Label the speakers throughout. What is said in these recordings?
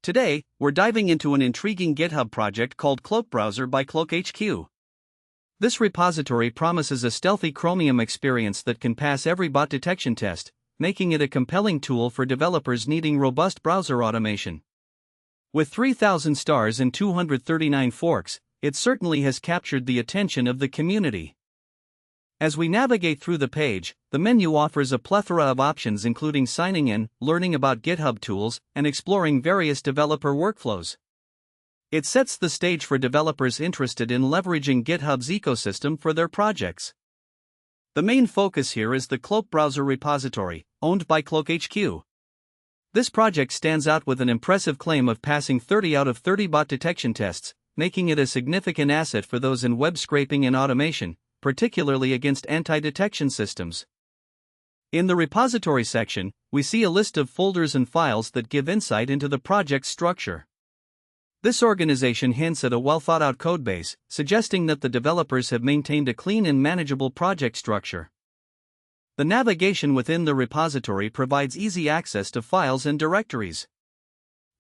Speaker 1: Today, we're diving into an intriguing GitHub project called CloakBrowser by CloakHQ. This repository promises a stealthy Chromium experience that can pass every bot detection test, making it a compelling tool for developers needing robust browser automation. With 3,000 stars and 239 forks, it certainly has captured the attention of the community. As we navigate through the page, the menu offers a plethora of options including signing in, learning about GitHub tools, and exploring various developer workflows. It sets the stage for developers interested in leveraging GitHub's ecosystem for their projects. The main focus here is the CloakBrowser repository, owned by CloakHQ. This project stands out with an impressive claim of passing 30 out of 30 bot detection tests, making it a significant asset for those in web scraping and automation, particularly against anti-detection systems. In the repository section, we see a list of folders and files that give insight into the project's structure. This organization hints at a well-thought-out codebase, suggesting that the developers have maintained a clean and manageable project structure. The navigation within the repository provides easy access to files and directories.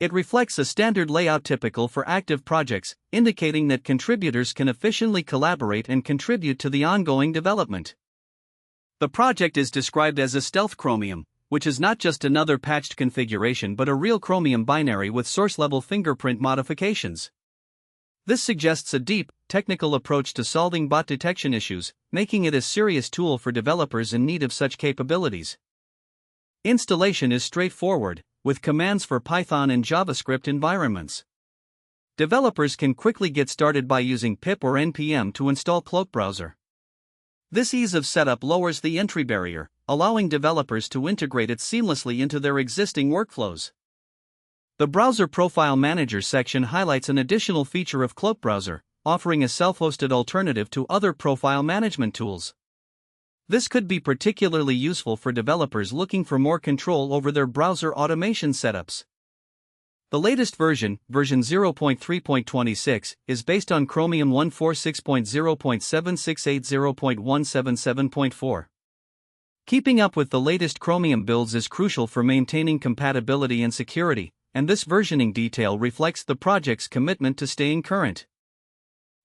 Speaker 1: It reflects a standard layout typical for active projects, indicating that contributors can efficiently collaborate and contribute to the ongoing development. The project is described as a Stealthy Chromium, which is not just another patched configuration but a real Chromium binary with source-level fingerprint modifications. This suggests a deep, technical approach to solving bot detection issues, making it a serious tool for developers in need of such capabilities. Installation is straightforward, with commands for Python and JavaScript environments. Developers can quickly get started by using pip or npm to install CloakBrowser. This ease of setup lowers the entry barrier, allowing developers to integrate it seamlessly into their existing workflows. The Browser Profile Manager section highlights an additional feature of CloakBrowser, offering a self-hosted alternative to other profile management tools. This could be particularly useful for developers looking for more control over their browser automation setups. The latest version, version 0.3.26, is based on Chromium 146.0.7680.177.4. Keeping up with the latest Chromium builds is crucial for maintaining compatibility and security, and this versioning detail reflects the project's commitment to staying current.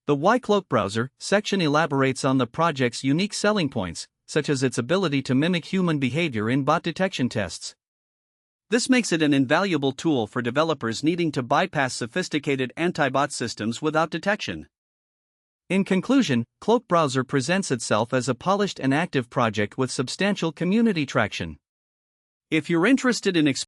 Speaker 1: The Why CloakBrowser section elaborates on the project's unique selling points, such as its ability to mimic human behavior in bot detection tests. This makes it an invaluable tool for developers needing to bypass sophisticated anti-bot systems without detection. In conclusion, CloakBrowser presents itself as a polished and active project with substantial community traction. If you're interested in exploring